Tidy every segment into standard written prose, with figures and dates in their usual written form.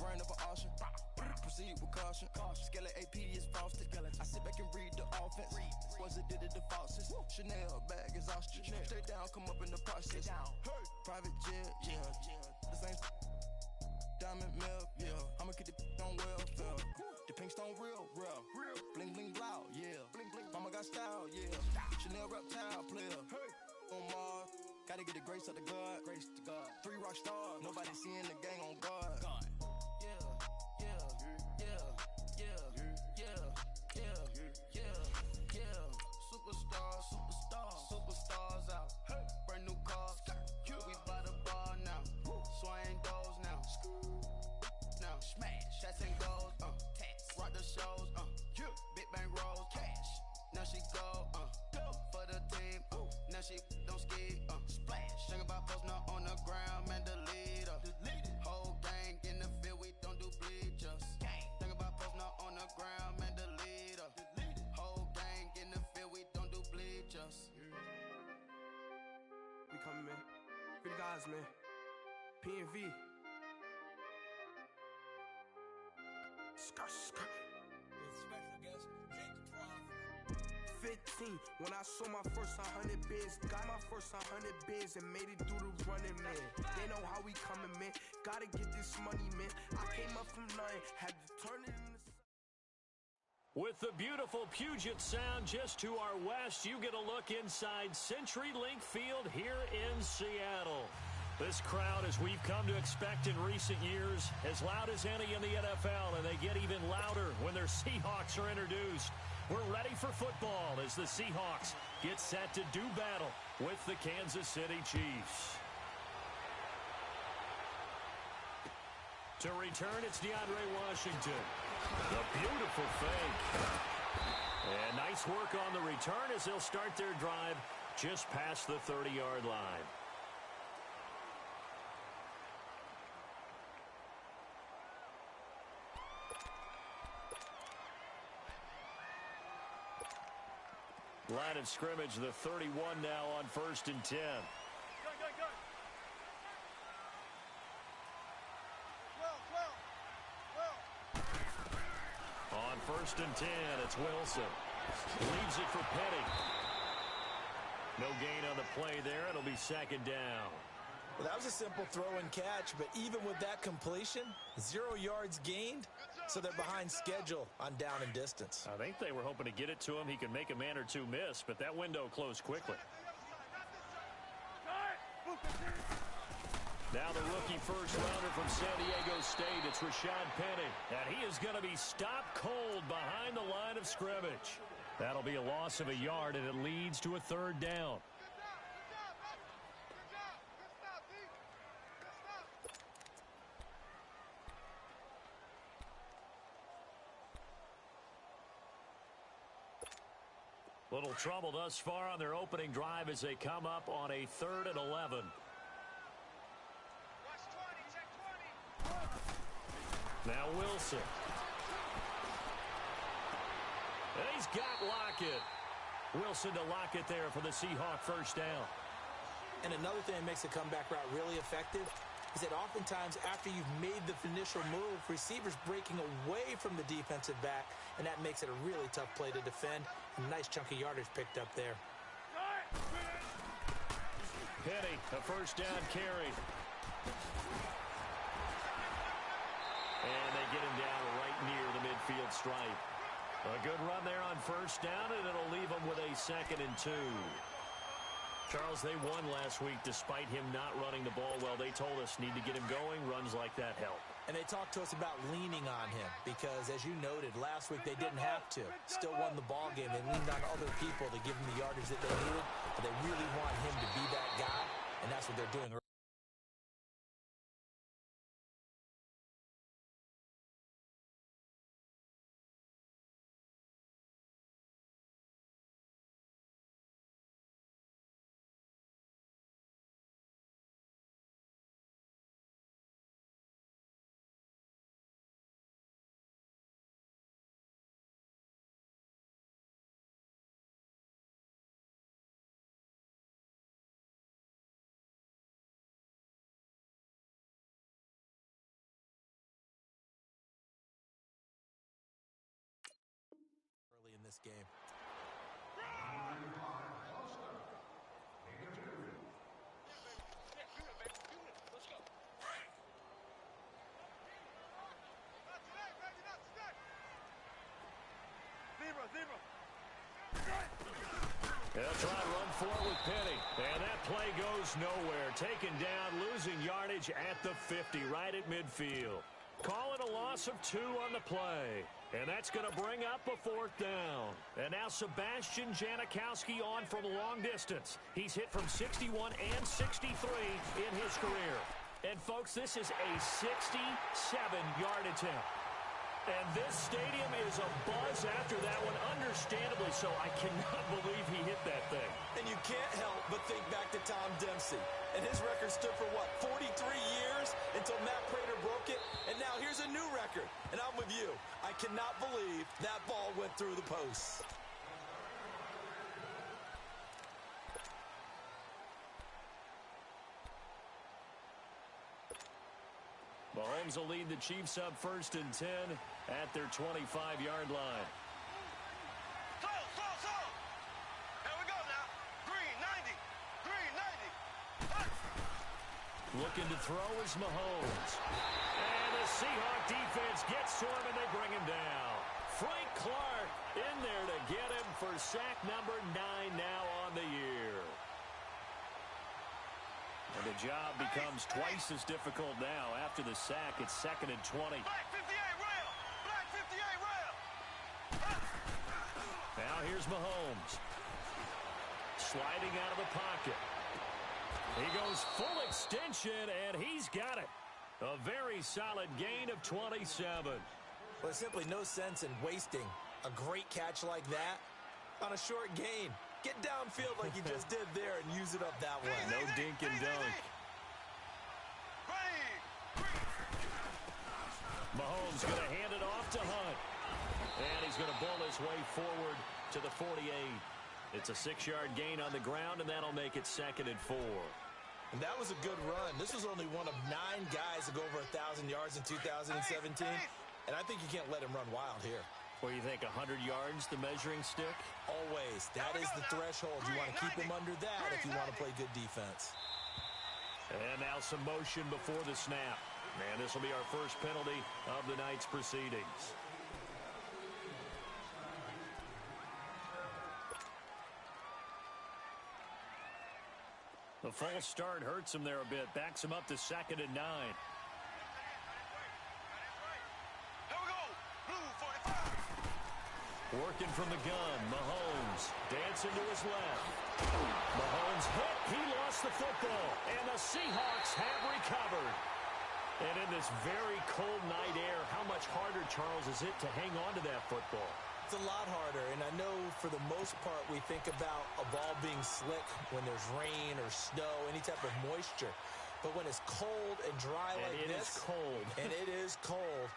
brain of an auction. Proceed with caution. Skeleton AP is frosted. I sit back and read the offense. Was it did it the faucets? Chanel bag is ostrich. Stay down, come up in the process. Private jet, yeah. The same diamond milk, yeah. I'ma keep the on welfare. The pink stone real. Bling bling blow, yeah. Mama got style, yeah. Chanel reptile player. On Mars, gotta get the grace of the God. 3 rock stars, nobody seeing the gang on guard. Superstars out. Brand new cars. We by the bar now. Swaying doors now. Now smash, shots and goals. Tax, rock the shows. Big bang rolls, cash. Now she go. For the team. Now she don't ski. Splash. Think about posting up on the ground, man. The leader. Whole gang in the field. We don't do bleachers. Think about posting up on the ground, man. The leader. Whole gang in the field. We don't do bleachers. We coming, man. Free the guys, man. PNV. Skirt. Special guest, Jake the 15, when I saw my first 100 bids, got my first 100 bids and made it through the running, man. They know how we coming, man. Gotta get this money, man. I came up from nothing, had to turn it into. With the beautiful Puget Sound just to our west, you get a look inside CenturyLink Field here in Seattle. This crowd, as we've come to expect in recent years, as loud as any in the NFL, and they get even louder when their Seahawks are introduced. We're ready for football as the Seahawks get set to do battle with the Kansas City Chiefs. To return, it's DeAndre Washington. The beautiful fake. And nice work on the return as they'll start their drive just past the 30-yard line. Line of scrimmage, the 31 now on 1st and 10. Go. On 1st and 10, it's Wilson. Leaves it for Petty. No gain on the play there. It'll be 2nd down. Well, that was a simple throw and catch, but even with that completion, 0 yards gained, so they're behind schedule on down and distance. I think they were hoping to get it to him. He could make a man or two miss, but that window closed quickly. Now the rookie first-rounder from San Diego State, it's Rashad Penny. And he is going to be stopped cold behind the line of scrimmage. That'll be a loss of a yard, and it leads to a 3rd down. Little trouble thus far on their opening drive as they come up on a 3rd and 11. Now Wilson. And he's got Lockett. Wilson to Lockett there for the Seahawk first down. And another thing that makes the comeback route really effective is that oftentimes after you've made the initial move, receivers breaking away from the defensive back, and that makes it a really tough play to defend. A nice chunk of yardage picked up there. Penny, a first down carry. And they get him down right near the midfield stripe. A good run there on first down, and it'll leave them with a 2nd and 2. Charles, they won last week despite him not running the ball well. They told us need to get him going. Runs like that help. And they talked to us about leaning on him because, as you noted, last week they didn't have to. Still won the ball game. They leaned on other people to give them the yardage that they needed. But they really want him to be that guy, and that's what they're doing. this game. They'll try to run for it with Penny. And that play goes nowhere. Taken down, losing yardage at the 50, right at midfield. Call it a loss of 2 on the play. And that's going to bring up a 4th down. And now Sebastian Janikowski on from long distance. He's hit from 61 and 63 in his career. And, folks, this is a 67-yard attempt. And this stadium is abuzz after that one, understandably so. I cannot believe he hit that thing. And you can't help but think back to Tom Dempsey. And his record stood for, 43 years until Matt Prater broke it. And now here's a new record. And I'm with you. I cannot believe that ball went through the posts. Mahomes will lead the Chiefs up 1st and 10 at their 25-yard line. Here we go now. Green 90. Green 90. Looking to throw is Mahomes. And the Seahawk defense gets to him, and they bring him down. Frank Clark in there to get him for sack number 9 now on the year. And the job becomes twice as difficult now. After the sack, it's 2nd and 20. Black 58 rail. Black 58 rail. Now here's Mahomes. Sliding out of the pocket. He goes full extension, and he's got it. A very solid gain of 27. Well, there's simply no sense in wasting a great catch like that on a short gain. Get downfield like you just did there and use it up that way. No dink and dunk. Mahomes going to hand it off to Hunt. And he's going to bull his way forward to the 48. It's a 6-yard gain on the ground, and that'll make it 2nd and 4. And that was a good run. This was only one of 9 guys to go over 1,000 yards in 2017. And I think you can't let him run wild here. What do you think, 100 yards, the measuring stick? Always. That is the threshold. You want to keep him under that if you want to play good defense. And now some motion before the snap. And this will be our first penalty of the night's proceedings. The false start hurts him there a bit. Backs him up to 2nd and 9. Working from the gun, Mahomes dancing to his left. Mahomes hit, he lost the football, and the Seahawks have recovered. And in this very cold night air, how much harder, Charles, is it to hang on to that football? It's a lot harder, and I know for the most part we think about a ball being slick when there's rain or snow, any type of moisture. But when it's cold and dry like this, it is cold. And it is cold,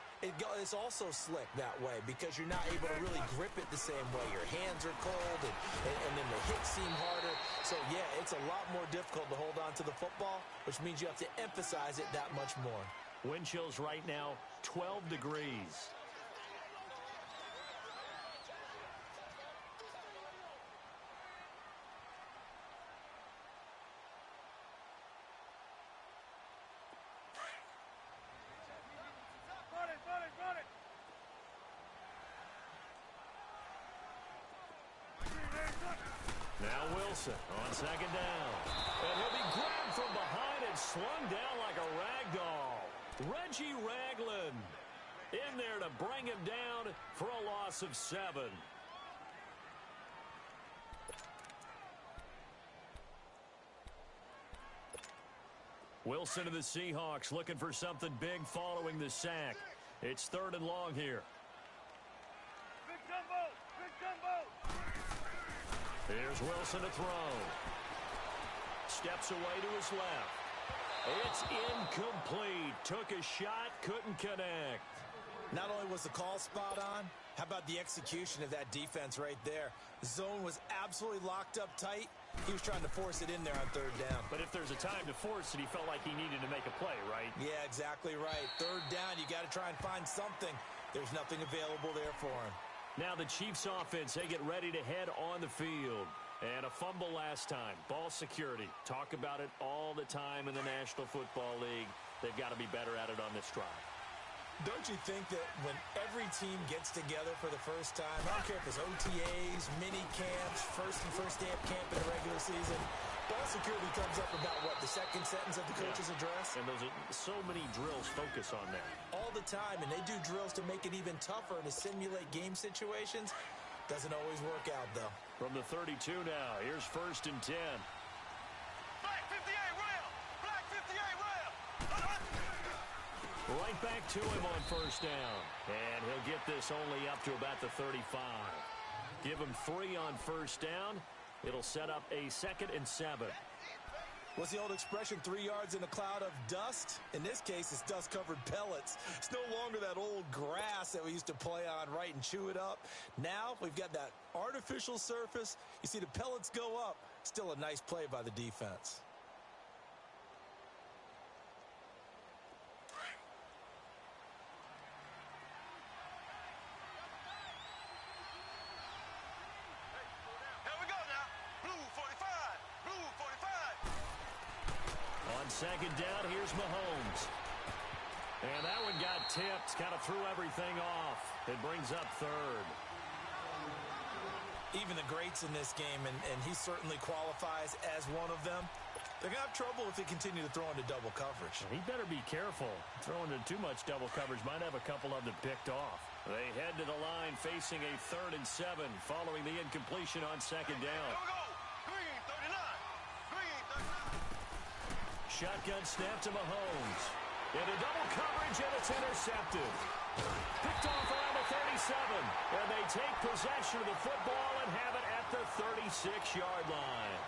it's also slick that way because you're not able to really grip it the same way. Your hands are cold, and then the hits seem harder. So, yeah, it's a lot more difficult to hold on to the football, which means you have to emphasize it that much more. Wind chills right now, 12 degrees. Now Wilson on 2nd down. And he'll be grabbed from behind and slung down like a rag doll. Reggie Ragland in there to bring him down for a loss of 7. Wilson of the Seahawks looking for something big following the sack. It's 3rd and long here. Big jumbo! Big jumbo! Here's Wilson to throw. Steps away to his left. It's incomplete. Took a shot, couldn't connect. Not only was the call spot on, how about the execution of that defense right there? The zone was absolutely locked up tight. He was trying to force it in there on 3rd down. But if there's a time to force it, he felt like he needed to make a play, right? Yeah, exactly right. 3rd down, you got to try and find something. There's nothing available there for him. Now the Chiefs offense, they get ready to head on the field. And a fumble last time. Ball security. Talk about it all the time in the National Football League. They've got to be better at it on this drive. Don't you think that when every team gets together for the first time, I don't care if it's OTAs, mini camps, first day of camp in the regular season, ball security comes up about, what, the second sentence of the coach's address? And those are so many drills focus on that. All the time, and they do drills to make it even tougher to simulate game situations. Doesn't always work out, though. From the 32 now, here's 1st and 10. Black 58 rail. Black 58 rail. Right back to him on 1st down. And he'll get this only up to about the 35. Give him 3 on 1st down. It'll set up a 2nd and 7. What's the old expression, 3 yards in a cloud of dust? In this case, it's dust-covered pellets. It's no longer that old grass that we used to play on, right, and chew it up. Now we've got that artificial surface. You see the pellets go up. Still a nice play by the defense. Here we go now. Blue 45. Blue 45. On 2nd down, here's Mahomes. And that one got tipped, kind of threw everything off. It brings up 3rd. Even the greats in this game, and he certainly qualifies as one of them, they're going to have trouble if they continue to throw into double coverage. He better be careful. Throwing into too much double coverage might have a couple of them picked off. They head to the line facing a 3rd and 7 following the incompletion on 2nd down. Here we go. Green 39. Green 39. Shotgun snap to Mahomes. Into double coverage, and it's intercepted. Picked off around the 37. And they take possession of the football and have it at the 36-yard line.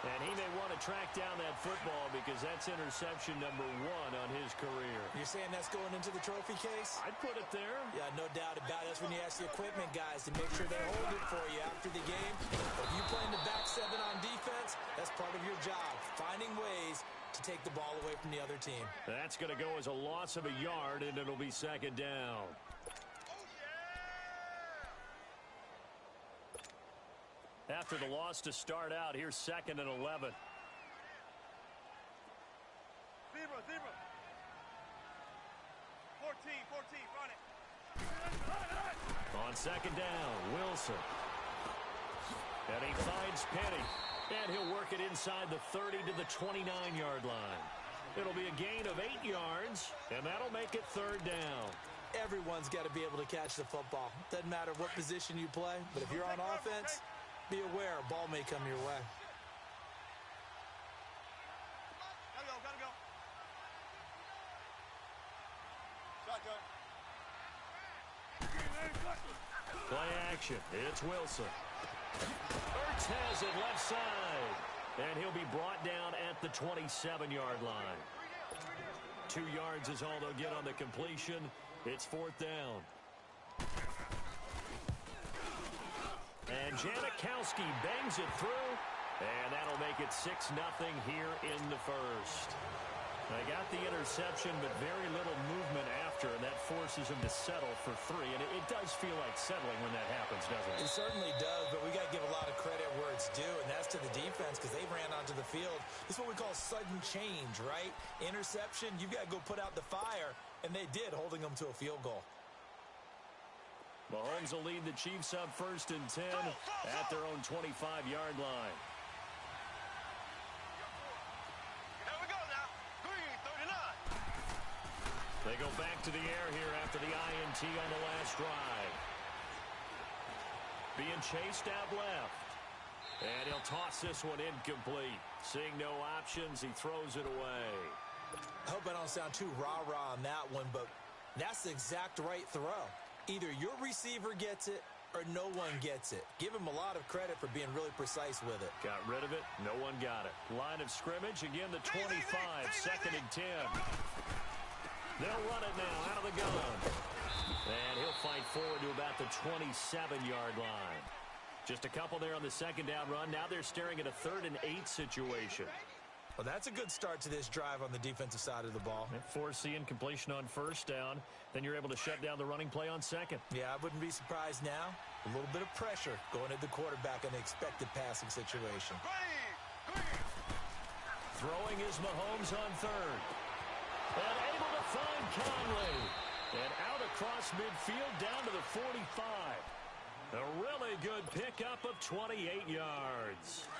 And he may want to track down that football because that's interception number 1 on his career. You're saying that's going into the trophy case? I'd put it there. Yeah, no doubt about it. That's when you ask the equipment guys to make sure they hold it for you after the game. But if you play in the back 7 on defense, that's part of your job, finding ways to take the ball away from the other team. That's going to go as a loss of a yard, and it'll be 2nd down. After the loss to start out, here's 2nd and 11. Zebra. 14, run it. On 2nd down, Wilson. And he finds Penny. And he'll work it inside the 30 to the 29-yard line. It'll be a gain of 8 yards, and that'll make it 3rd down. Everyone's got to be able to catch the football. Doesn't matter what position you play, but if you're on offense, be aware a ball may come your way. Gotta go. Shotgun. Play action. It's Wilson. Ertz has it left side. And he'll be brought down at the 27-yard line. 2 yards is all they'll get on the completion. It's 4th down. And Janikowski bangs it through. And that'll make it 6-0 here in the 1st. They got the interception, but very little movement after, and that forces him to settle for 3. And it does feel like settling when that happens, doesn't it? It certainly does, but we got to give a lot of credit where it's due, and that's to the defense because they ran onto the field. This is what we call sudden change, right? Interception, you've got to go put out the fire, and they did, holding them to a field goal. Mahomes will lead the Chiefs up 1st and 10 at their own 25-yard line. They go back to the air here after the INT on the last drive. Being chased out left. And he'll toss this one incomplete. Seeing no options, he throws it away. I hope I don't sound too rah-rah on that one, but that's the exact right throw. Either your receiver gets it or no one gets it. Give him a lot of credit for being really precise with it. Got rid of it. No one got it. Line of scrimmage, again the 25, 2nd and 10. They'll run it now out of the gun. And he'll fight forward to about the 27-yard line. Just a couple there on the 2nd down run. Now they're staring at a 3rd and 8 situation. Well, that's a good start to this drive on the defensive side of the ball. Force the incompletion on first down. Then you're able to shut down the running play on second. Yeah, I wouldn't be surprised now. A little bit of pressure going at the quarterback in the expected passing situation. Throwing is Mahomes on third. And able to find Conley. And out across midfield down to the 45. A really good pickup of 28 yards.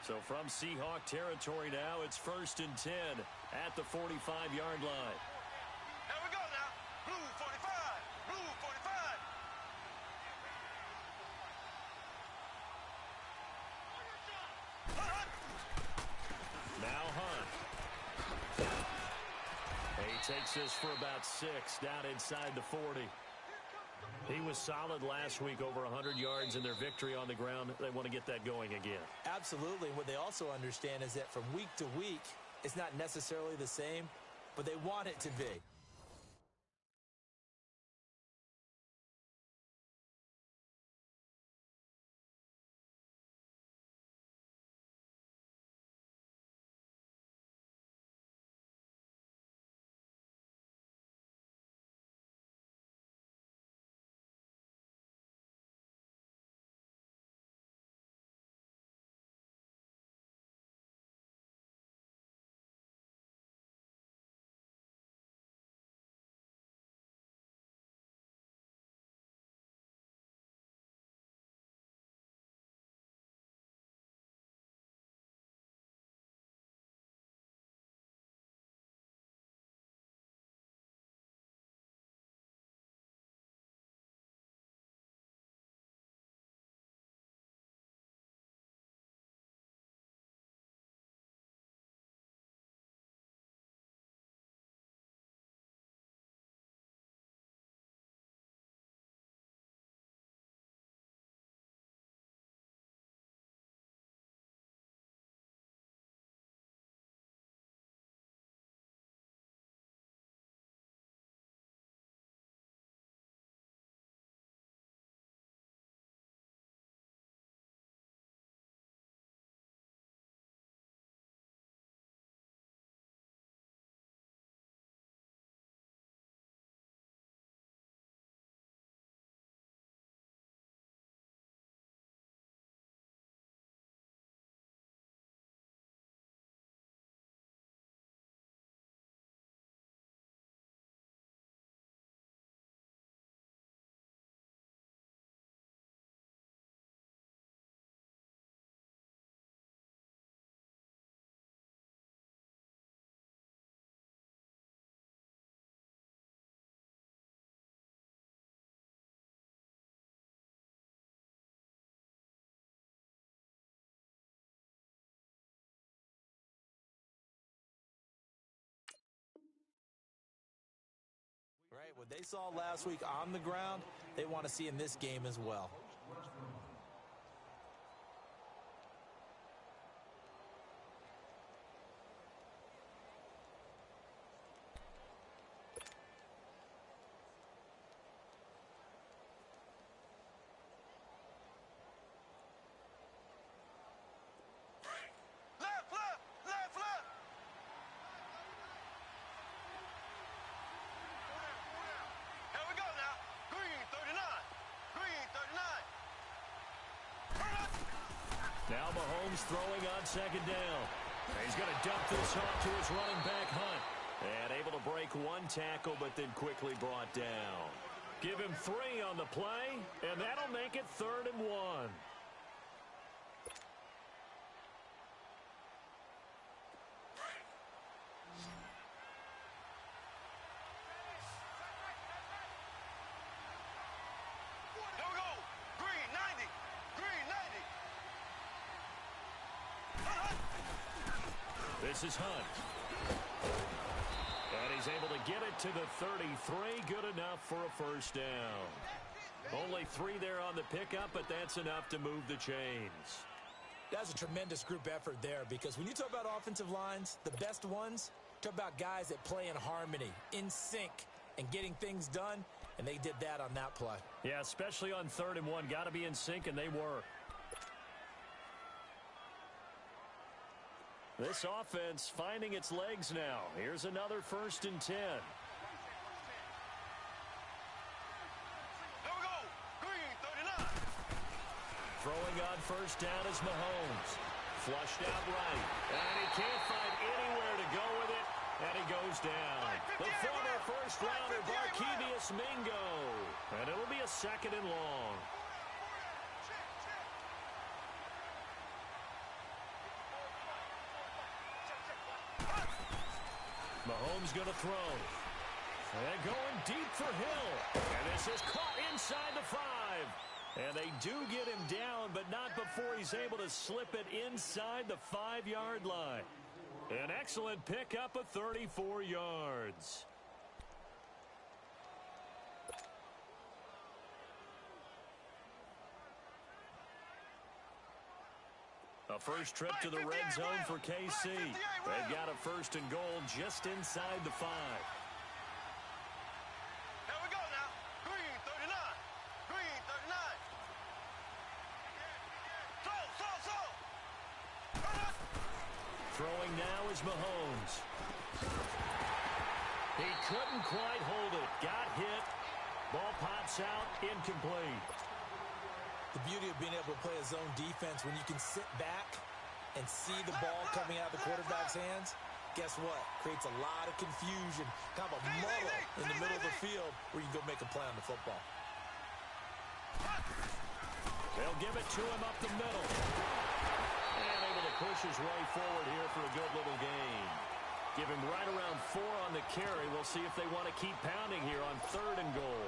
So from Seahawk territory now, it's 1st and 10 at the 45-yard line. Here we go now. Blue 45. Blue 45. Now Hunt. He takes this for about 6 down inside the 40. He was solid last week, over 100 yards in their victory on the ground. They want to get that going again. Absolutely. What they also understand is that from week to week, it's not necessarily the same, but they want it to be. Right, what they saw last week on the ground, they want to see in this game as well. Left. Here we go now. Green 39. Green 39. Now Mahomes throwing on second down. He's going to dump this off to his running back, Hunt. And able to break one tackle, but then quickly brought down. Give him 3 on the play, and that'll make it 3rd and 1. Here we go. Green 90. Green 90. This is Hunt. And he's able to get it to the 33. Good enough for a first down. Only 3 there on the pickup, but that's enough to move the chains. That's a tremendous group effort there, because when you talk about offensive lines, the best ones, talk about guys that play in harmony, in sync, and getting things done, and they did that on that play. Yeah, especially on 3rd and 1. Got to be in sync, and they were. This offense finding its legs now. Here's another 1st and 10. Here we go. Green, 39. Throwing on 1st down is Mahomes. Flushed out right. And he can't find anywhere to go with it. And he goes down. The former first-rounder, Barkevious Mingo. And it'll be a 2nd and long. Mahomes going to throw. And going deep for Hill. And this is caught inside the 5. And they do get him down, but not before he's able to slip it inside the 5-yard line. An excellent pickup of 34 yards. A first trip to the red zone for KC. They've got a 1st and goal just inside the 5. Here we go now. Green, 39. Green, 39. Throw. Throwing now is Mahomes. He couldn't quite hold it. Got hit. Ball pops out. Incomplete. The beauty of being able to play a zone defense when you can sit back and see the ball coming out of the quarterback's hands, guess what? Creates a lot of confusion, kind of a muddle in the middle of the field where you can go make a play on the football. They'll give it to him up the middle. And able to push his way forward here for a good little gain. Give him right around 4 on the carry. We'll see if they want to keep pounding here on 3rd and goal.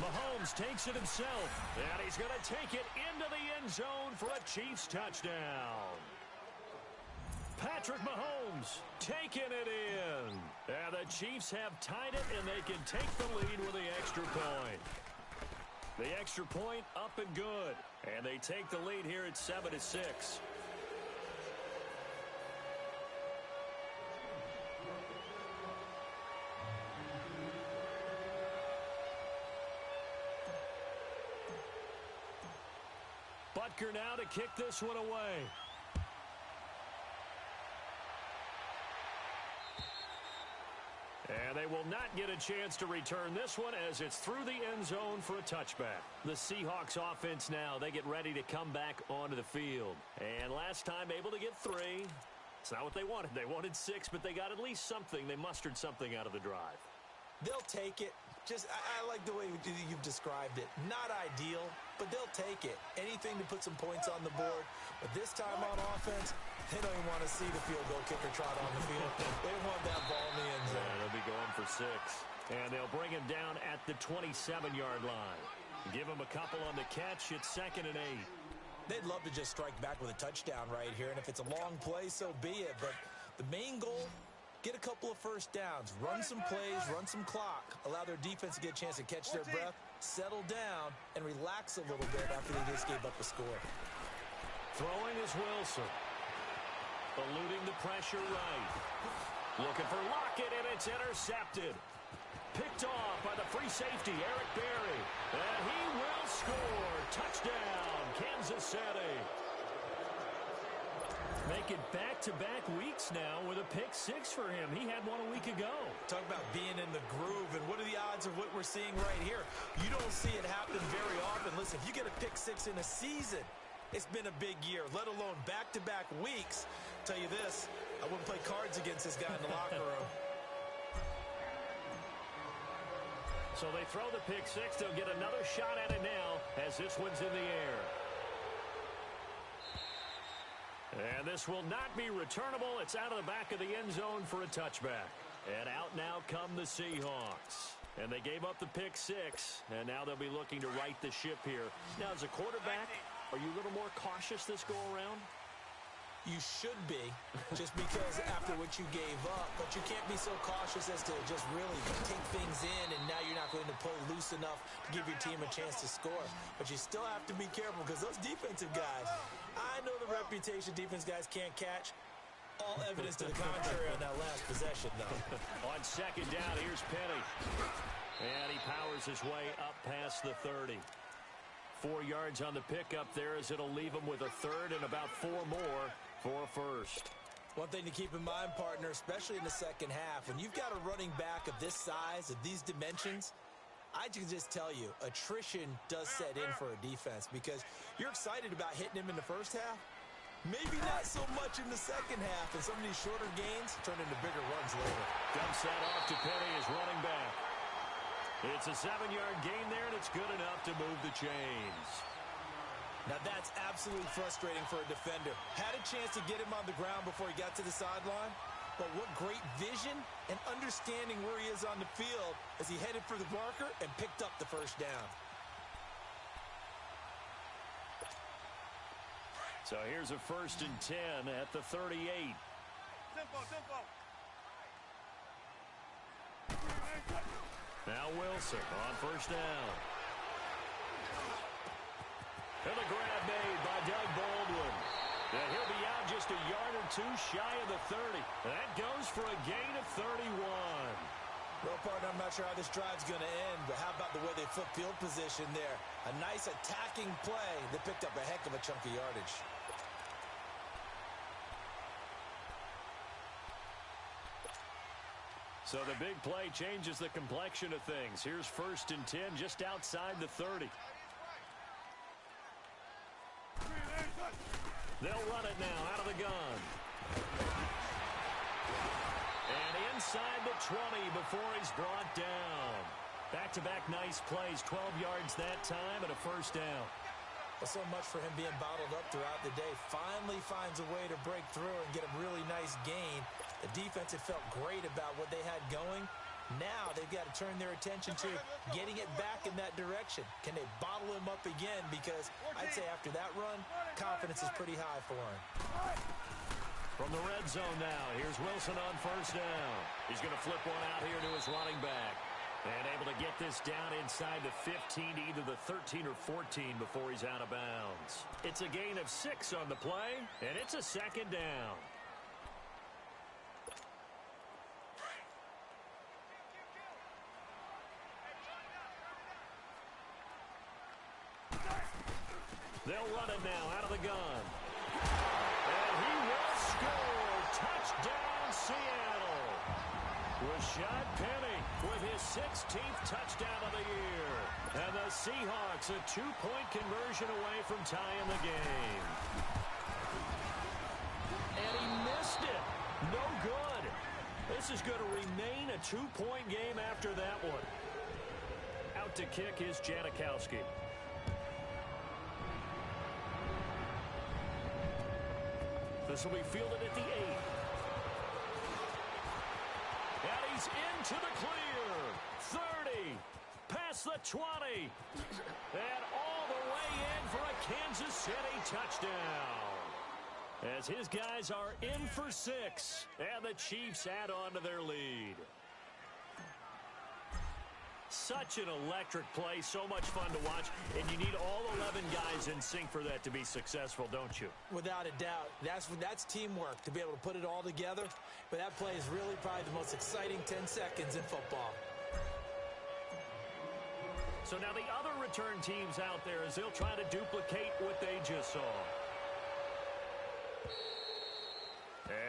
Mahomes takes it himself, and he's going to take it into the end zone for a Chiefs touchdown. Patrick Mahomes taking it in. And the Chiefs have tied it, and they can take the lead with the extra point. The extra point up and good. And they take the lead here at 7-6. Butker now to kick this one away. And they will not get a chance to return this one as it's through the end zone for a touchback. The Seahawks offense now, they get ready to come back onto the field. And last time able to get 3. It's not what they wanted. They wanted 6, but they got at least something. They mustered something out of the drive. They'll take it. I like the way you've described it. Not ideal, but they'll take it. Anything to put some points on the board. But this time on offense, they don't even want to see the field goal kicker trot on the field. They want that ball in the end zone. Yeah, they'll be going for 6. And they'll bring him down at the 27-yard line. Give him a couple on the catch. It's 2nd and 8. They'd love to just strike back with a touchdown right here. And if it's a long play, so be it. But the main goal, get a couple of first downs, run some plays, run some clock, allow their defense to get a chance to catch their breath, settle down, and relax a little bit after they just gave up a score. Throwing is Wilson. Eluding the pressure right. Looking for Lockett, and it's intercepted. Picked off by the free safety, Eric Berry. And he will score. Touchdown, Kansas City. Making back-to-back weeks now with a pick 6 for him. He had one a week ago. Talk about being in the groove, and what are the odds of what we're seeing right here? You don't see it happen very often. Listen, if you get a pick 6 in a season, it's been a big year, let alone back-to-back weeks. Tell you this, I wouldn't play cards against this guy in the locker room. So they throw the pick 6. They'll get another shot at it now as this one's in the air. And this will not be returnable. It's out of the back of the end zone for a touchback. And out now come the Seahawks. And they gave up the pick 6, and now they'll be looking to right the ship here. Now, as a quarterback, are you a little more cautious this go-around? You should be, just because after what you gave up. But you can't be so cautious as to just really take things in, and now you're not going to play loose enough to give your team a chance to score. But you still have to be careful because those defensive guys, I know the reputation defense guys can't catch. All evidence to the contrary on that last possession, though. On second down, here's Penny. And he powers his way up past the 30. 4 yards on the pickup there as it'll leave him with a third and about 4 more for a first. One thing to keep in mind, partner, especially in the second half, when you've got a running back of this size, of these dimensions, I can just tell you, attrition does set in for a defense because you're excited about hitting him in the first half. Maybe not so much in the second half, and some of these shorter gains turn into bigger runs later. Dumps that off to Penny as running back. It's a 7-yard gain there, and it's good enough to move the chains. Now that's absolutely frustrating for a defender. Had a chance to get him on the ground before he got to the sideline, but what great vision and understanding where he is on the field as he headed for the marker and picked up the first down. So here's a 1st and 10 at the 38. Tempo. Now Wilson on 1st down. And the grab made by Doug Baldwin. And he'll be out just a yard or 2 shy of the 30. That goes for a gain of 31. Well, partner, I'm not sure how this drive's going to end, but how about the way they flip field position there? A nice attacking play that picked up a heck of a chunk of yardage. So the big play changes the complexion of things. Here's 1st and 10 just outside the 30. They'll run it now out of the gun. And inside the 20 before he's brought down. Back-to-back nice plays, 12 yards that time and a 1st down. Well, so much for him being bottled up throughout the day. Finally finds a way to break through and get a really nice gain. The defense had felt great about what they had going. Now they've got to turn their attention to getting it back in that direction. Can they bottle him up again? Because I'd say after that run, confidence is pretty high for him. From the red zone now, here's Wilson on 1st down. He's going to flip one out here to his running back. And able to get this down inside the 15 to either the 13 or 14 before he's out of bounds. It's a gain of 6 on the play, and it's a 2nd down. They'll run it now out of the gun. And he will score. Touchdown, Seattle. Rashad Penny with his 16th touchdown of the year. And the Seahawks a 2-point conversion away from tying the game. And he missed it. No good. This is going to remain a 2-point game after that one. Out to kick is Janikowski. This will be fielded at the 8. And he's into the clear. 30. Past the 20. And all the way in for a Kansas City touchdown. As his guys are in for 6. And the Chiefs add on to their lead. Such an electric play, so much fun to watch, and you need all 11 guys in sync for that to be successful, don't you? Without a doubt. That's teamwork, to be able to put it all together. But that play is really probably the most exciting 10 seconds in football. So now the other return teams out there as they'll try to duplicate what they just saw.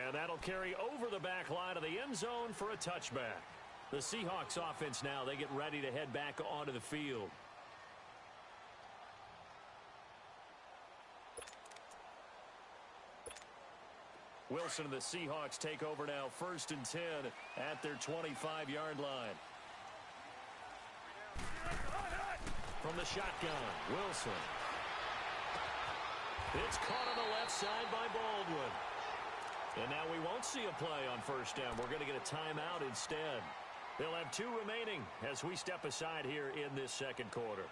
And that'll carry over the back line of the end zone for a touchback. The Seahawks offense now, they get ready to head back onto the field. Wilson and the Seahawks take over now, 1st and 10 at their 25-yard line. From the shotgun, Wilson. It's caught on the left side by Baldwin. And now we won't see a play on 1st down. We're going to get a timeout instead. They'll have 2 remaining as we step aside here in this second quarter.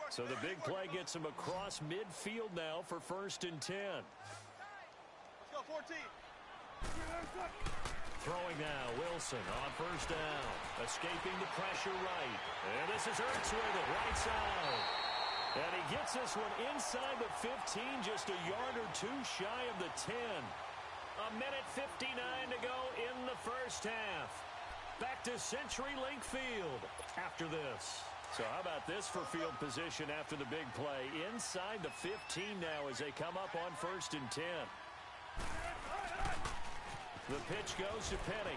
So the big play gets him across midfield now for 1st and 10. Let's go, 14. Throwing now, Wilson on 1st down. Escaping the pressure right. And this is Ertz with it, right side. And he gets this one inside the 15, just a yard or two shy of the 10. A minute 59 to go in the first half. Back to CenturyLink Field after this. So how about this for field position after the big play? Inside the 15 now as they come up on 1st and 10. The pitch goes to Penny.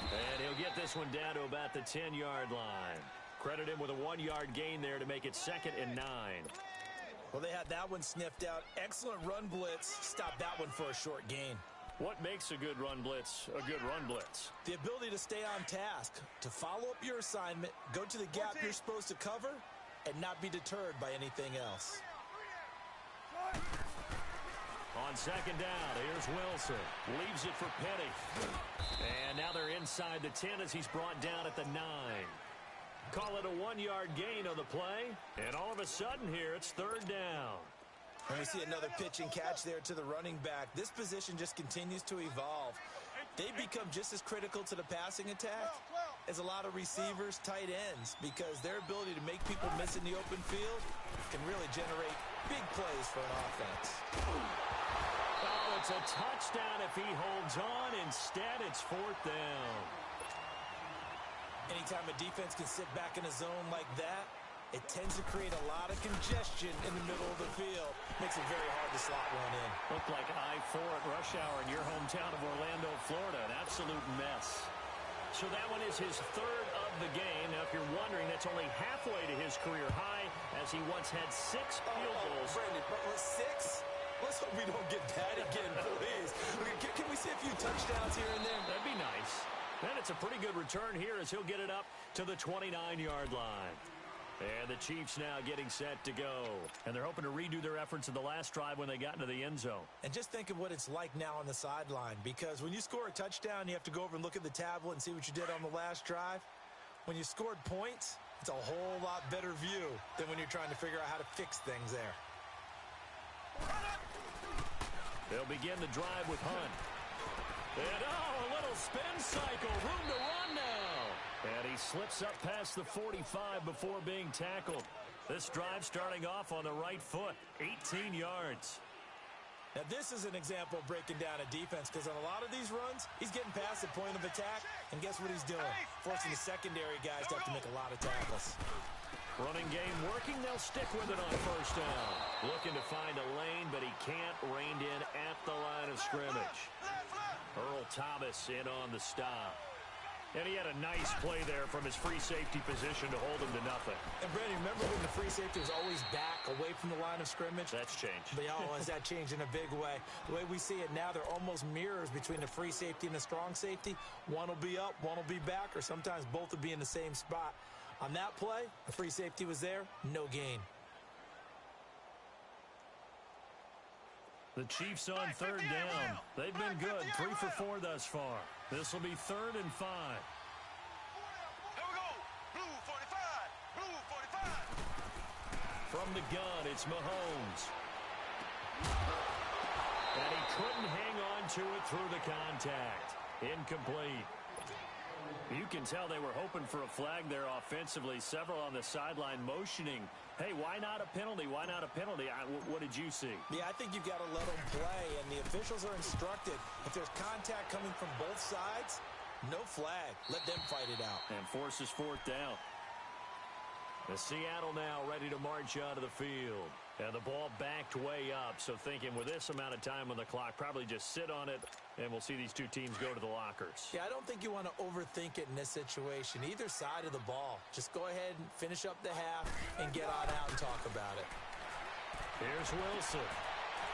And he'll get this one down to about the 10-yard line. Credit him with a 1-yard gain there to make it 2nd and 9. Well, they had that one sniffed out. Excellent run blitz. Stop that one for a short gain. What makes a good run blitz a good run blitz? The ability to stay on task, to follow up your assignment, go to the gap you're supposed to cover, and not be deterred by anything else. On 2nd down, here's Wilson. Leaves it for Penny. And now they're inside the 10 as he's brought down at the 9. Call it a 1-yard gain on the play. And all of a sudden here, it's 3rd down. And we see another pitch and catch there to the running back. This position just continues to evolve. They become just as critical to the passing attack as a lot of receivers, tight ends, because their ability to make people miss in the open field can really generate big plays for an offense. Oh, it's a touchdown if he holds on. Instead, it's 4th down. Anytime a defense can sit back in a zone like that, it tends to create a lot of congestion in the middle of the field. Makes it very hard to slot one in. Looked like I-4 at rush hour in your hometown of Orlando, Florida. An absolute mess. So that one is his 3rd of the game. Now, if you're wondering, that's only halfway to his career high, as he once had 6 field goals. Brandon, but with 6? Let's hope we don't get that again, please. Can we see a few touchdowns here and there? That'd be nice. And it's a pretty good return here as he'll get it up to the 29-yard line. And the Chiefs now getting set to go. And they're hoping to redo their efforts in the last drive when they got into the end zone. And just think of what it's like now on the sideline, because when you score a touchdown, you have to go over and look at the tablet and see what you did on the last drive. When you scored points, it's a whole lot better view than when you're trying to figure out how to fix things there. They'll begin the drive with Hunt. And, a little spin cycle. Room to run now. And he slips up past the 45 before being tackled. This drive starting off on the right foot, 18 yards. Now, this is an example of breaking down a defense, because on a lot of these runs, he's getting past the point of attack, and guess what he's doing? Forcing the secondary guys to have to make a lot of tackles. Running game working. They'll stick with it on 1st down. Looking to find a lane, but he can't. Reined in at the line of scrimmage. Earl Thomas in on the stop. And he had a nice play there from his free safety position to hold him to nothing. And, Brandon, remember when the free safety was always back away from the line of scrimmage? That's changed. But, has that changed in a big way? The way we see it now, they're almost mirrors between the free safety and the strong safety. One will be up, one will be back, or sometimes both will be in the same spot. On that play, the free safety was there, no gain. The Chiefs on 3rd down. They've been good, 3 for 4 thus far. This will be 3rd and 5. Here we go. Blue 45. Blue 45. From the gun, it's Mahomes. And he couldn't hang on to it through the contact. Incomplete. You can tell they were hoping for a flag there offensively. Several on the sideline motioning. Hey, why not a penalty? Why not a penalty? What did you see? Yeah, I think you've got to let them play, and the officials are instructed. If there's contact coming from both sides, no flag. Let them fight it out. And forces 4th down. The Seattle now ready to march out of the field. And the ball backed way up. So thinking with this amount of time on the clock, probably just sit on it, and we'll see these two teams go to the lockers. Yeah, I don't think you want to overthink it in this situation. Either side of the ball. Just go ahead and finish up the half and get on out and talk about it. Here's Wilson.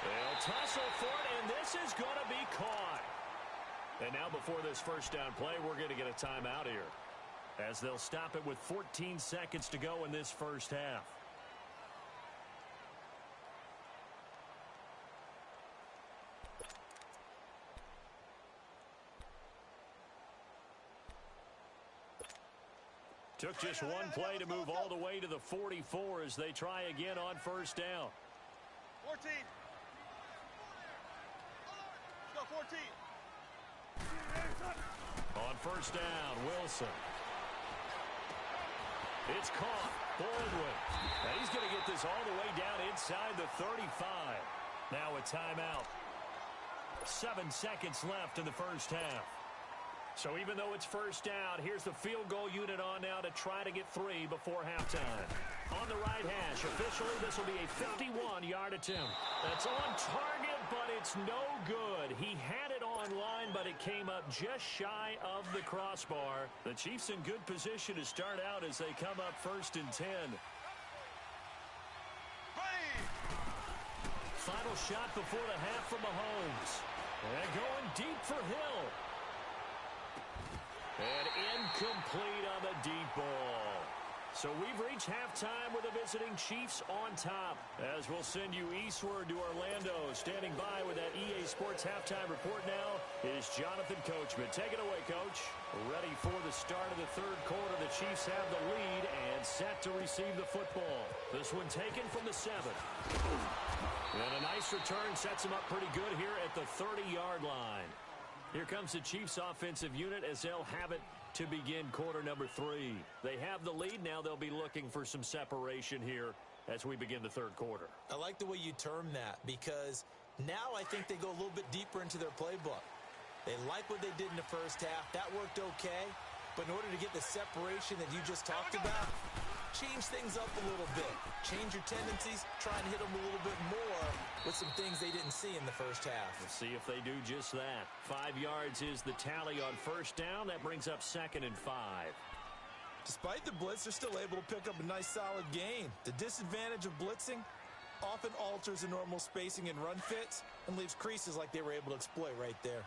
They'll tussle for it, and this is going to be caught. And now before this 1st down play, we're going to get a timeout here, as they'll stop it with 14 seconds to go in this 1st half. Took just one play to move all the way to the 44 as they try again on 1st down. 14. Let's go, 14. On 1st down, Wilson. It's caught. Baldwin. And he's going to get this all the way down inside the 35. Now a timeout. 7 seconds left in the first half. So even though it's first down, here's the field goal unit on now to try to get 3 before halftime. On the right hash, officially this will be a 51-yard attempt. That's on target, but it's no good. He had it on line, but it came up just shy of the crossbar. The Chiefs in good position to start out as they come up 1st and 10. Final shot before the half from Mahomes. And going deep for Hill. And incomplete on the deep ball. So we've reached halftime with the visiting Chiefs on top. As we'll send you eastward to Orlando. Standing by with that EA Sports halftime report now is Jonathan Coachman. Take it away, Coach. Ready for the start of the third quarter. The Chiefs have the lead and set to receive the football. This one taken from the 7. And a nice return sets them up pretty good here at the 30-yard line. Here comes the Chiefs offensive unit as they'll have it to begin quarter number 3. They have the lead. Now they'll be looking for some separation here as we begin the third quarter. I like the way you term that because now I think they go a little bit deeper into their playbook. They like what they did in the first half. That worked okay. But in order to get the separation that you just talked about, change things up a little bit. Change your tendencies. Try and hit them a little bit more with some things they didn't see in the first half. We'll see if they do just that. 5 yards is the tally on first down. That brings up 2nd and 5. Despite the blitz, they're still able to pick up a nice solid gain. The disadvantage of blitzing often alters the normal spacing and run fits and leaves creases like they were able to exploit right there.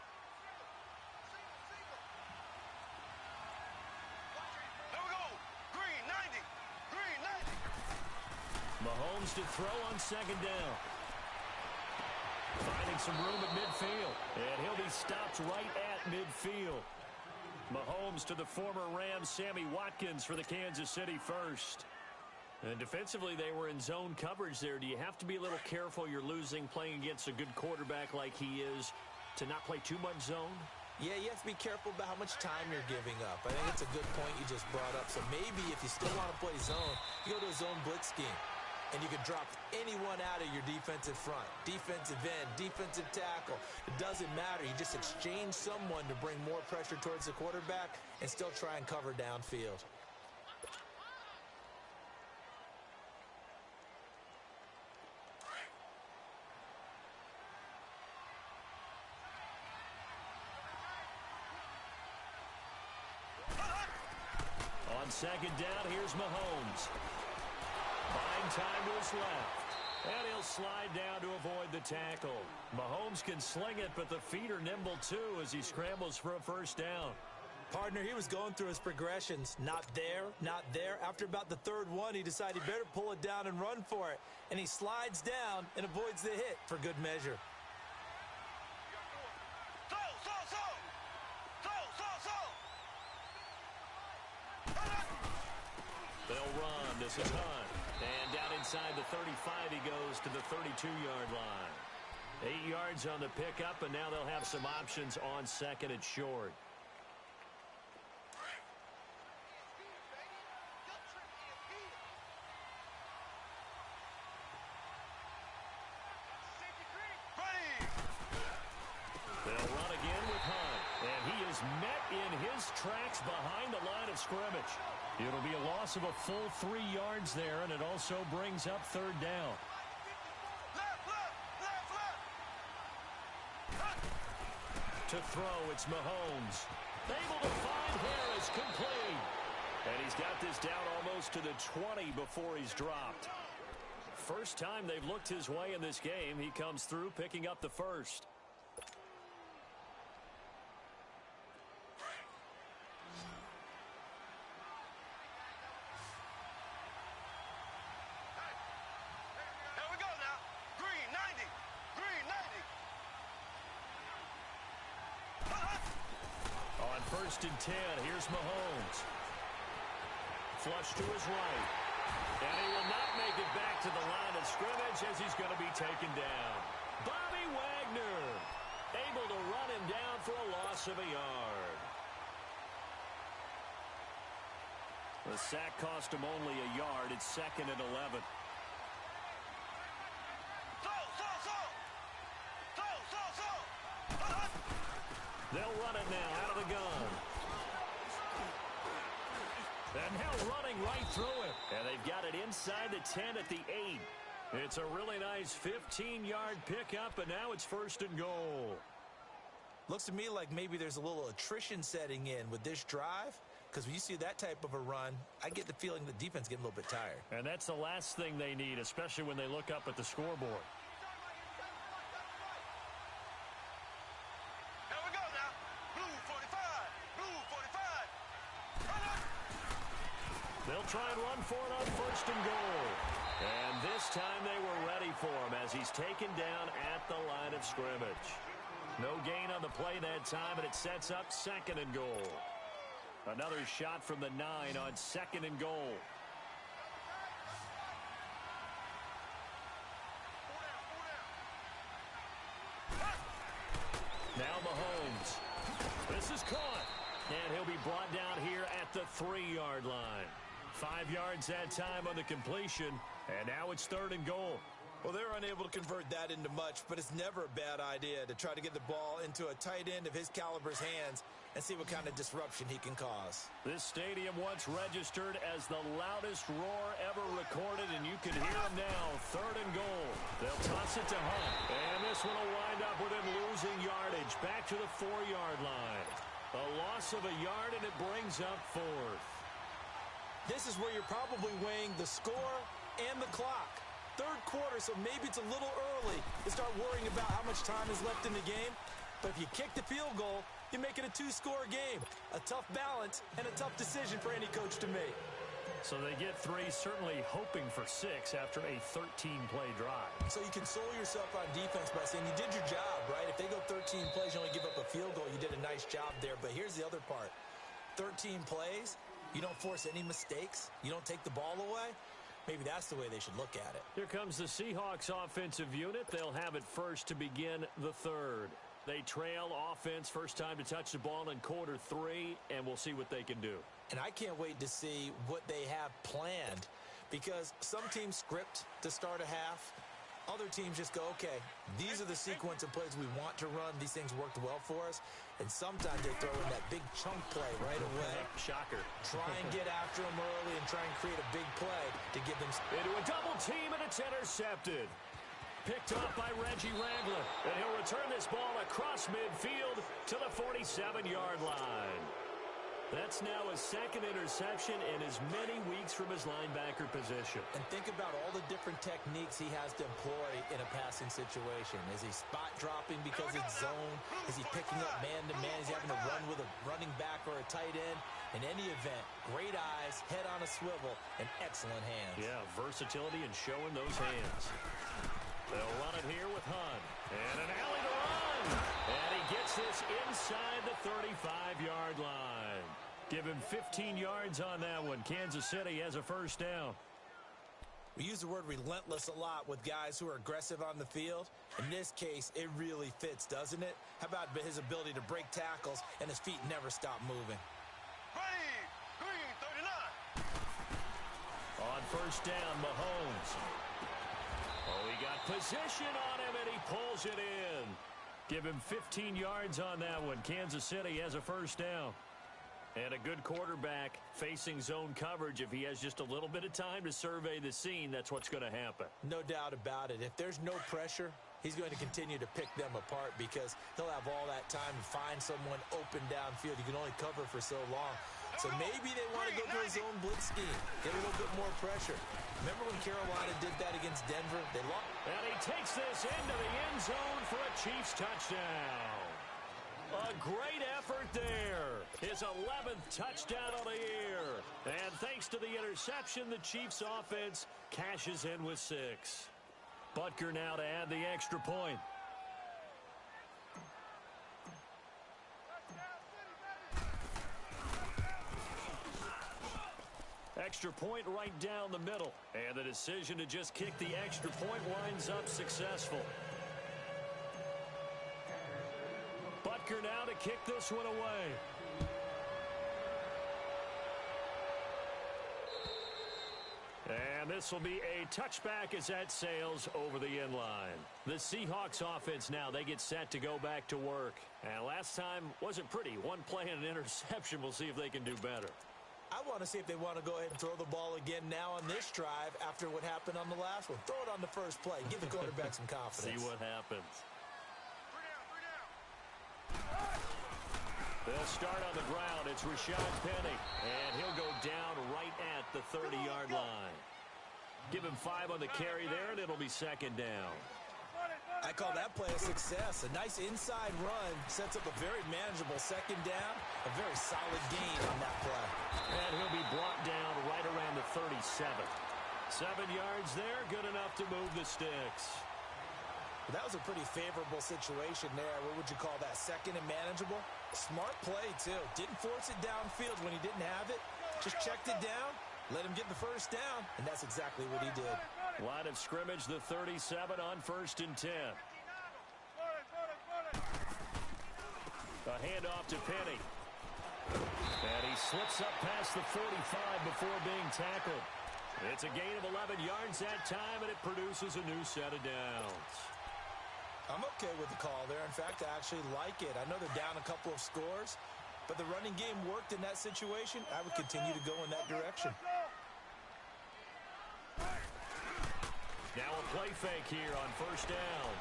Mahomes to throw on 2nd down. Finding some room at midfield. And he'll be stopped right at midfield. Mahomes to the former Rams, Sammy Watkins for the Kansas City first. And defensively, they were in zone coverage there. Do you have to be a little careful you're losing playing against a good quarterback like he is to not play too much zone? Yeah, you have to be careful about how much time you're giving up. I think it's a good point you just brought up. So maybe if you still want to play zone, you go to a zone blitz scheme. And you can drop anyone out of your defensive front. Defensive end, defensive tackle. It doesn't matter. You just exchange someone to bring more pressure towards the quarterback and still try and cover downfield. On 2nd down, here's Mahomes. Buying time to his left. And he'll slide down to avoid the tackle. Mahomes can sling it, but the feet are nimble too as he scrambles for a first down. Partner, he was going through his progressions. Not there, not there. After about the 3rd one, he decided he better pull it down and run for it. And he slides down and avoids the hit for good measure. They'll run. This is Hunt. And down inside the 35, he goes to the 32-yard line. 8 yards on the pickup, and now they'll have some options on 2nd and short. They'll run again with Hunt. And he is met in his tracks behind the line of scrimmage. It'll be a loss of a full 3 yards there, and it also brings up 3rd down. To throw, it's Mahomes. Able to find Harris, complete. And he's got this down almost to the 20 before he's dropped. First time they've looked his way in this game. He comes through, picking up the first. First and 10. Here's Mahomes. Flush to his right. And he will not make it back to the line of scrimmage as he's going to be taken down. Bobby Wagner able to run him down for a loss of a yard. The sack cost him only a yard. It's 2nd and 11. They'll run it now out of the gun. And now running right through it. And they've got it inside the 10 at the 8. It's a really nice 15-yard pickup, and now it's 1st and goal. Looks to me like maybe there's a little attrition setting in with this drive, because when you see that type of a run, I get the feeling the defense getting a little bit tired. And that's the last thing they need, especially when they look up at the scoreboard. Here we go now. Blue 45. Blue 45. Run up. They'll try and run for it on 1st and goal. And this time they were ready for him as he's taken down at the line of scrimmage. No gain on the play that time, and it sets up 2nd and goal. Another shot from the 9 on 2nd and goal. Now Mahomes. This is caught. And he'll be brought down here at the 3-yard line. 5 yards that time on the completion, and now it's 3rd and goal. Well, they're unable to convert that into much, but it's never a bad idea to try to get the ball into a tight end of his caliber's hands and see what kind of disruption he can cause. This stadium once registered as the loudest roar ever recorded, and you can hear him now. 3rd and goal. They'll toss it to Hunt. And this one will wind up with him losing yardage back to the 4-yard line. A loss of a yard, and it brings up 4th. This is where you're probably weighing the score and the clock. 3rd quarter, so maybe it's a little early to start worrying about how much time is left in the game. But if you kick the field goal, you make it a 2-score game. A tough balance and a tough decision for any coach to make. So they get 3, certainly hoping for 6 after a 13-play drive. So you console yourself on defense by saying you did your job, right? If they go 13 plays, you only give up a field goal, you did a nice job there. But here's the other part. 13 plays, you don't force any mistakes, you don't take the ball away. Maybe that's the way they should look at it. Here comes the Seahawks offensive unit. They'll have it first to begin the 3rd. They trail offense, first time to touch the ball in quarter 3, and we'll see what they can do. And I can't wait to see what they have planned, because some teams script to start a half. Other teams just go, okay, these are the sequence of plays we want to run. These things worked well for us. And sometimes they throw in that big chunk play right away. Shocker. Try and get after them early and try and create a big play to give them... Into a double team, and it's intercepted. Picked off by Reggie Ragland. And he'll return this ball across midfield to the 47-yard line. That's now his 2nd interception in as many weeks from his linebacker position. And think about all the different techniques he has to employ in a passing situation. Is he spot dropping because it's zone? Is he picking up man-to-man? Is he having to run with a running back or a tight end? In any event, great eyes, head on a swivel, and excellent hands. Yeah, versatility and showing those hands. They'll run it here with Hunt. And an alley to run. And he gets this inside the 35-yard line. Give him 15 yards on that one. Kansas City has a 1st down. We use the word relentless a lot with guys who are aggressive on the field. In this case, it really fits, doesn't it? How about his ability to break tackles and his feet never stop moving? Green 39. On 1st down, Mahomes. Oh, he got position on him, and he pulls it in. Give him 15 yards on that one. Kansas City has a 1st down. And a good quarterback facing zone coverage. If he has just a little bit of time to survey the scene, that's what's going to happen. No doubt about it. If there's no pressure, he's going to continue to pick them apart because he'll have all that time to find someone open downfield. You can only cover for so long. So maybe they want to go to a zone blitz scheme, get a little bit more pressure. Remember when Carolina did that against Denver? They lost. And he takes this into the end zone for a Chiefs touchdown. A great effort there. His 11th touchdown of the year. And thanks to the interception, the Chiefs offense cashes in with 6. Butker now to add the extra point. Extra point right down the middle. And the decision to just kick the extra point winds up successful. Butker now to kick this one away. And this will be a touchback as that sails over the end line. The Seahawks offense now, they get set to go back to work. And last time wasn't pretty. One play and an interception. We'll see if they can do better. I want to see if they want to go ahead and throw the ball again now on this drive after what happened on the last one. Throw it on the first play. Give the quarterback some confidence. See what happens. They'll start on the ground. It's Rashad Penny, and he'll go down right at the 30-yard line. Give him 5 on the carry there, and it'll be second down. I call that play a success. A nice inside run sets up a very manageable second down. A very solid gain on that play. And he'll be brought down right around the 37. 7 yards there, good enough to move the sticks. That was a pretty favorable situation there. What would you call that? Second and manageable? Smart play, too. Didn't force it downfield when he didn't have it. Just checked it down, let him get the first down, and that's exactly what he did. Line of scrimmage, the 37 on 1st and 10. A handoff to Penny. And he slips up past the 45 before being tackled. It's a gain of 11 yards that time, and it produces a new set of downs. I'm okay with the call there. In fact, I actually like it. I know they're down a couple of scores, but the running game worked in that situation. I would continue to go in that direction. Now a play fake here on 1st down.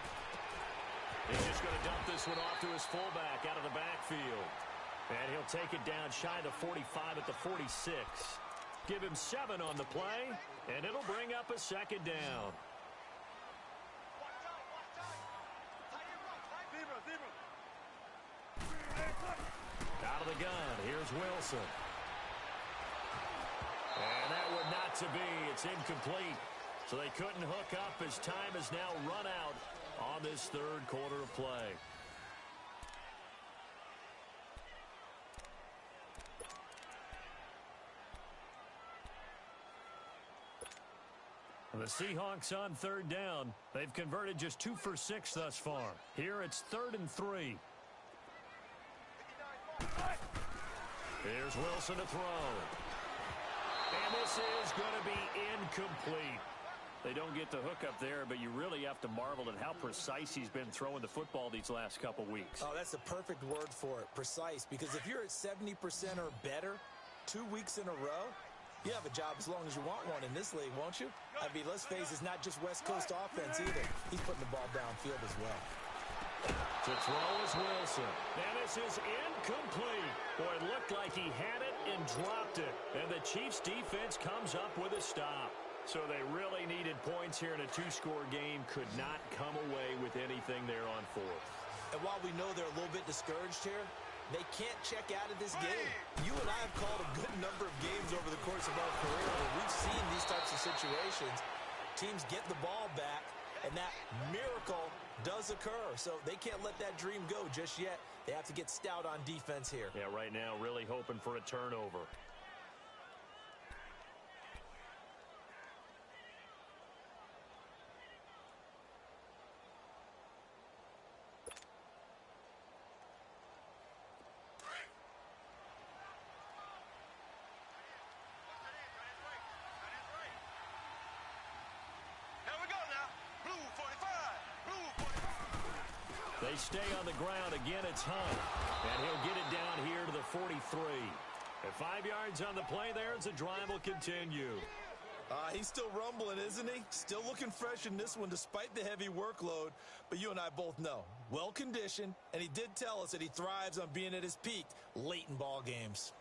He's just going to dump this one off to his fullback out of the backfield. And he'll take it down shy of the 45 at the 46. Give him 7 on the play, and it'll bring up a second down. Out of the gun, here's Wilson. And that would not to be. It's incomplete. So they couldn't hook up as time has now run out on this 3rd quarter of play. The Seahawks on 3rd down. They've converted just 2 for 6 thus far. Here it's 3rd and 3. Here's Wilson to throw. And this is going to be incomplete. They don't get the hook up there, but you really have to marvel at how precise he's been throwing the football these last couple weeks. Oh, that's the perfect word for it, precise. Because if you're at 70% or better 2 weeks in a row, you have a job as long as you want one in this league, won't you? I mean, let's face it, it's not just West Coast offense either. He's putting the ball downfield as well. To throw is Wilson. And this is incomplete. Boy, it looked like he had it and dropped it. And the Chiefs' defense comes up with a stop. So they really needed points here in a 2-score game. Could not come away with anything there on 4th. And while we know they're a little bit discouraged here, they can't check out of this game. You and I have called a good number of games over the course of our career where we've seen these types of situations. Teams get the ball back, and that miracle does occur. So they can't let that dream go just yet. They have to get stout on defense here. Yeah, right now really hoping for a turnover. They stay on the ground. Again, it's Hunt. And he'll get it down here to the 43. At 5 yards on the play there as the drive will continue. He's still rumbling, isn't he? Still looking fresh in this one despite the heavy workload. But you and I both know, well-conditioned, and he did tell us that he thrives on being at his peak late in ball games.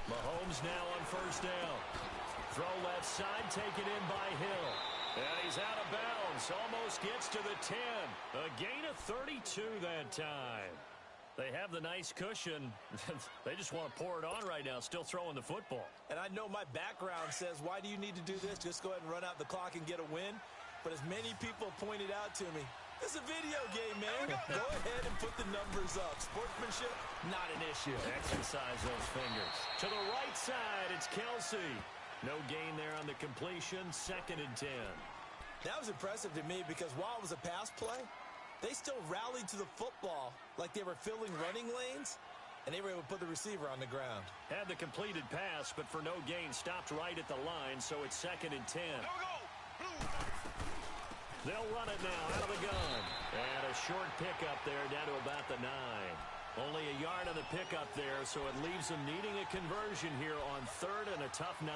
Mahomes now on 1st down. Throw left side, taken in by Hill. And he's out of bounds. Almost gets to the 10. A gain of 32 that time. They have the nice cushion. They just want to pour it on right now, still throwing the football. And I know my background says, why do you need to do this? Just go ahead and run out the clock and get a win. But as many people pointed out to me, this is a video game, man. Go ahead and put the numbers up. Sportsmanship, not an issue. Exercise those fingers. To the right side, it's Kelsey. No gain there on the completion. 2nd and 10. That was impressive to me because while it was a pass play, they still rallied to the football like they were filling running lanes, and they were able to put the receiver on the ground. Had the completed pass, but for no gain, stopped right at the line, so it's 2nd and 10. Here we go. Blue. They'll run it now out of the gun. And a short pickup there down to about the 9. Only a yard on the pickup there, so it leaves them needing a conversion here on 3rd and a tough 9.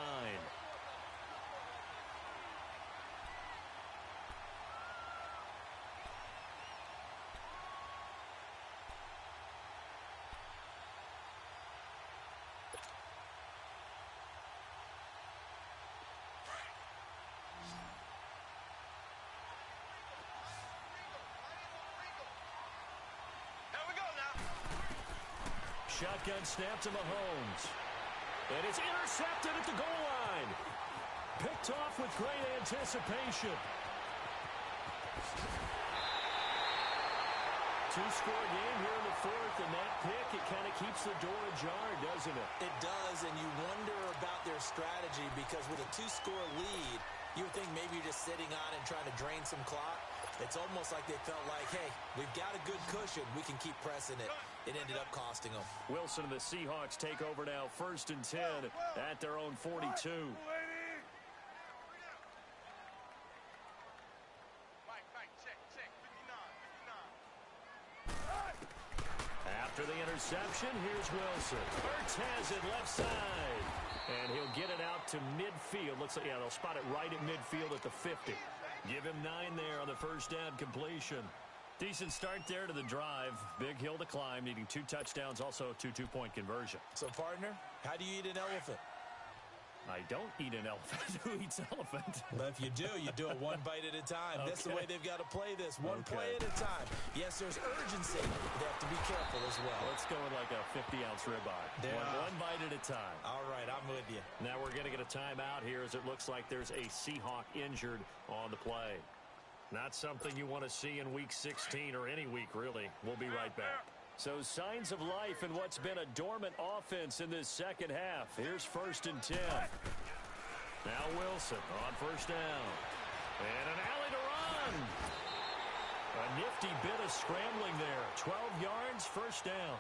Shotgun snap to Mahomes. And it's intercepted at the goal line. Picked off with great anticipation. Two-score game here in the 4th, and that pick, it kind of keeps the door ajar, doesn't it? It does, and you wonder about their strategy because with a 2-score lead, you would think maybe you're just sitting on and trying to drain some clock. It's almost like they felt like, hey, we've got a good cushion. We can keep pressing it. It ended up costing them. Wilson and the Seahawks take over now, 1st and 10 at their own 42. After the interception, here's Wilson. Ertz has it left side. And he'll get it out to midfield. Looks like, yeah, they'll spot it right at midfield at the 50. Give him 9 there on the first down completion. Decent start there to the drive. Big hill to climb, needing 2 touchdowns, also a 2 two-point conversion. So, partner, how do you eat an elephant? I don't eat an elephant. Who eats elephant? But if you do it one bite at a time. Okay. That's the way they've got to play this. One play at a time. Yes, there's urgency. They have to be careful as well. Let's go with like a 50-ounce ribeye. One bite at a time. All right, I'm with you. Now we're going to get a timeout here as it looks like there's a Seahawk injured on the play. Not something you want to see in Week 16 or any week, really. We'll be right back. So signs of life in what's been a dormant offense in this second half. Here's 1st and 10. Now Wilson on 1st down. And an alley to run. A nifty bit of scrambling there. 12 yards, 1st down.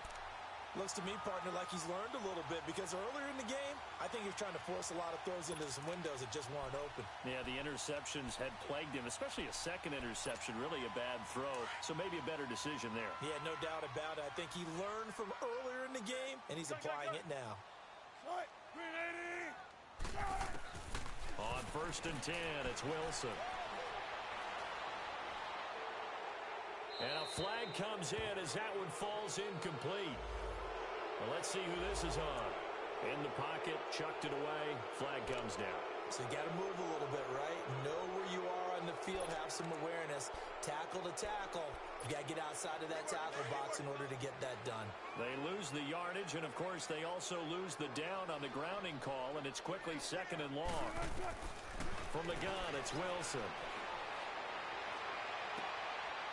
Looks to me, partner, like he's learned a little bit because earlier in the game, I think he was trying to force a lot of throws into some windows that just weren't open. Yeah, the interceptions had plagued him, especially a second interception, really a bad throw. So maybe a better decision there. Yeah, no doubt about it. I think he learned from earlier in the game, and he's applying it now. On 1st and 10, it's Wilson. And a flag comes in as that one falls incomplete. Well, let's see who this is on. In the pocket, chucked it away. Flag comes down. So you got to move a little bit, right? Know where you are on the field, have some awareness. Tackle to tackle. You got to get outside of that tackle box in order to get that done. They lose the yardage, and, of course, they also lose the down on the grounding call, and it's quickly 2nd and long. From the gun, it's Wilson.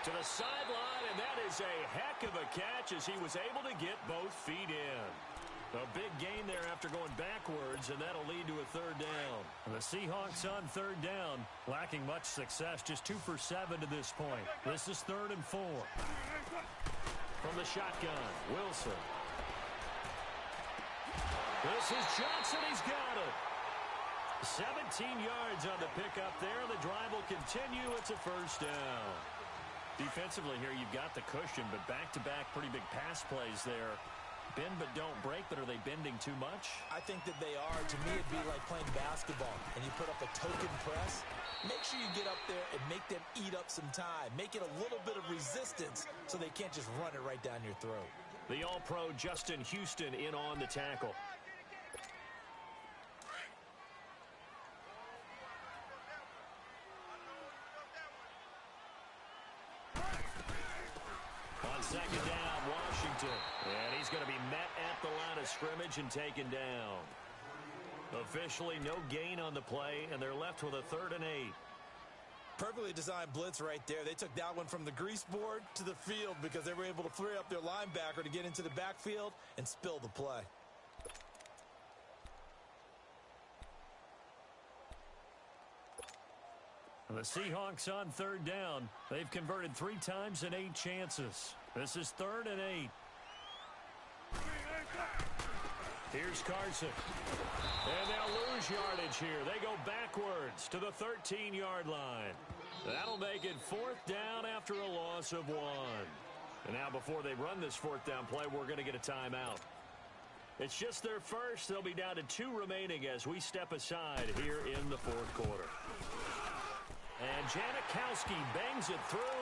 To the sideline, and that is a heck of a catch as he was able to get both feet in. A big gain there after going backwards, and that'll lead to a 3rd down. And the Seahawks on 3rd down, lacking much success, just 2 for 7 to this point. This is 3rd and 4. From the shotgun, Wilson. This is Johnson, he's got it. 17 yards on the pickup there. The drive will continue. It's a 1st down. Defensively here, you've got the cushion, but back-to-back pretty big pass plays there. Bend but don't break, but are they bending too much? I think that they are. To me, it'd be like playing basketball, and you put up a token press. Make sure you get up there and make them eat up some time. Make it a little bit of resistance so they can't just run it right down your throat. The All-Pro Justin Houston in on the tackle. On 2nd down, Washington. And he's going to be met at the line of scrimmage and taken down. Officially no gain on the play, and they're left with a 3rd and 8. Perfectly designed blitz right there. They took that one from the grease board to the field because they were able to free up their linebacker to get into the backfield and spill the play. The Seahawks on third down. They've converted 3 times in 8 chances. This is 3rd and 8. Here's Carson. And they'll lose yardage here. They go backwards to the 13-yard line. That'll make it 4th down after a loss of 1. And now before they run this 4th down play, we're going to get a timeout. It's just their first. They'll be down to 2 remaining as we step aside here in the 4th quarter. And Janikowski bangs it through,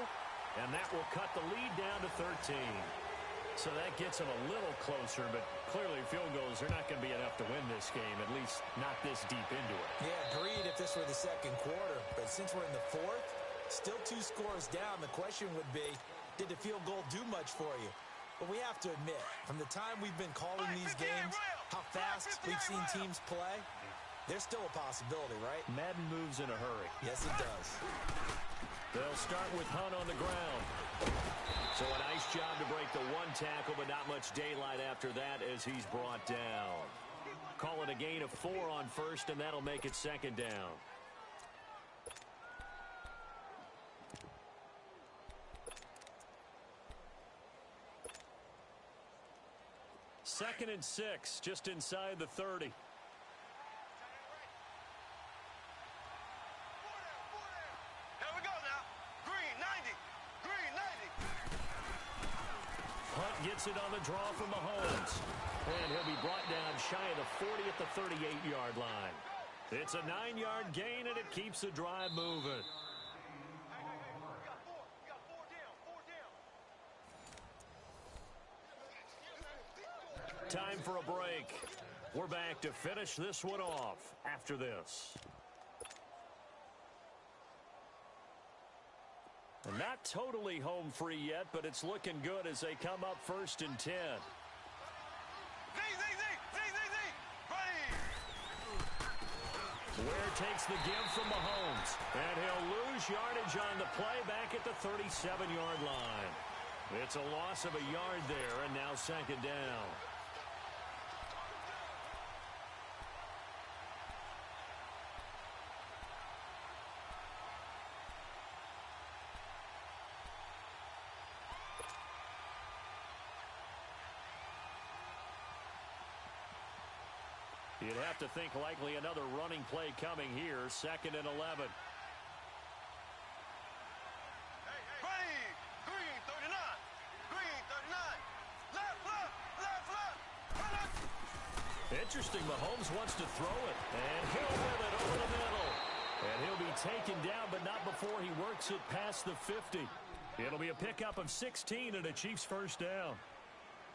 and that will cut the lead down to 13. So that gets them a little closer, but clearly field goals are not going to be enough to win this game, at least not this deep into it. Yeah, agreed if this were the 2nd quarter. But since we're in the 4th, still 2 scores down, the question would be, did the field goal do much for you? But we have to admit, from the time we've been calling these games, how fast we've seen teams play, there's still a possibility, right? Madden moves in a hurry. Yes, it does. They'll start with Hunt on the ground. So a nice job to break the 1 tackle, but not much daylight after that as he's brought down. Call it a gain of 4 on 1st, and that'll make it 2nd down. Second and 6, just inside the 30. Hunt gets it on the draw from Mahomes. And he'll be brought down shy of the 40 at the 38-yard line. It's a 9-yard gain, and it keeps the drive moving. Time for a break. We're back to finish this one off after this. Not totally home free yet, but it's looking good as they come up 1st and 10. Ware takes the give from Mahomes, and he'll lose yardage on the play back at the 37-yard line. It's a loss of a yard there, and now 2nd down. You'd have to think likely another running play coming here, 2nd and 11. Interesting, Mahomes wants to throw it, and he'll whip it over the middle. And he'll be taken down, but not before he works it past the 50. It'll be a pickup of 16 and a Chiefs 1st down.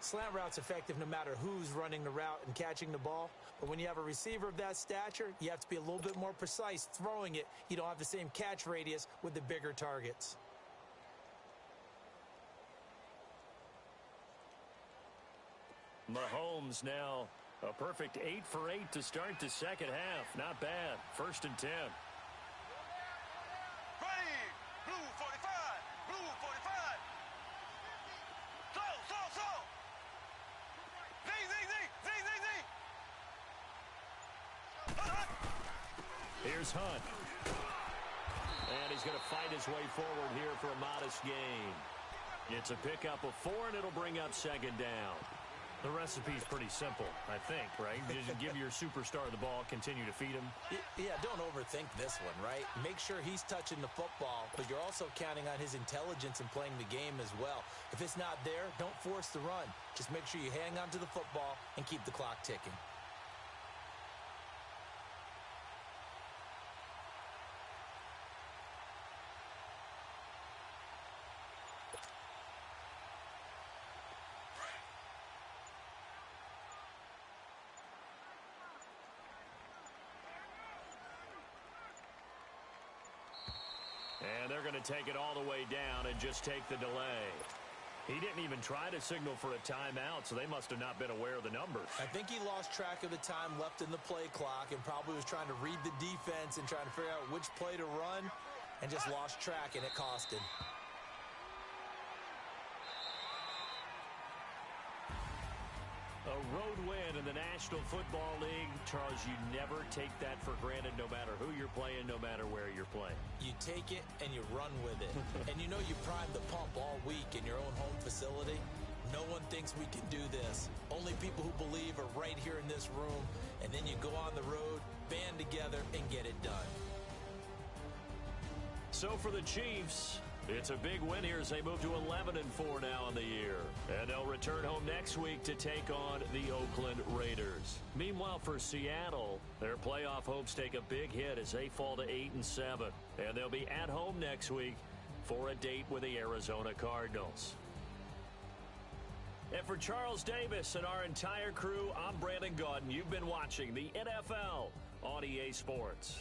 Slant route's effective no matter who's running the route and catching the ball. But when you have a receiver of that stature, you have to be a little bit more precise throwing it. You don't have the same catch radius with the bigger targets. Mahomes now a perfect 8 for 8 to start the 2nd half. Not bad. 1st and 10. Blue 45. Blue 45. Slow. Here's Hunt. And he's going to fight his way forward here for a modest gain. It's a pickup of 4, and it'll bring up 2nd down. The recipe's pretty simple, I think, right? You just give your superstar the ball, continue to feed him. Yeah, don't overthink this one, right? Make sure he's touching the football, but you're also counting on his intelligence in playing the game as well. If it's not there, don't force the run. Just make sure you hang on to the football and keep the clock ticking. And they're going to take it all the way down and just take the delay. He didn't even try to signal for a timeout, so they must have not been aware of the numbers. I think he lost track of the time left in the play clock and probably was trying to read the defense and trying to figure out which play to run and just lost track, and it cost him. A road win in the National National Football League, Charles, you never take that for granted no matter who you're playing, no matter where you're playing. You take it and you run with it. And you know you primed the pump all week in your own home facility. No one thinks we can do this. Only people who believe are right here in this room. And then you go on the road, band together, and get it done. So for the Chiefs, it's a big win here as they move to 11-4 now in the year. And they'll return home next week to take on the Oakland Raiders. Meanwhile, for Seattle, their playoff hopes take a big hit as they fall to 8-7. And they'll be at home next week for a date with the Arizona Cardinals. And for Charles Davis and our entire crew, I'm Brandon Gaudin. You've been watching the NFL on EA Sports.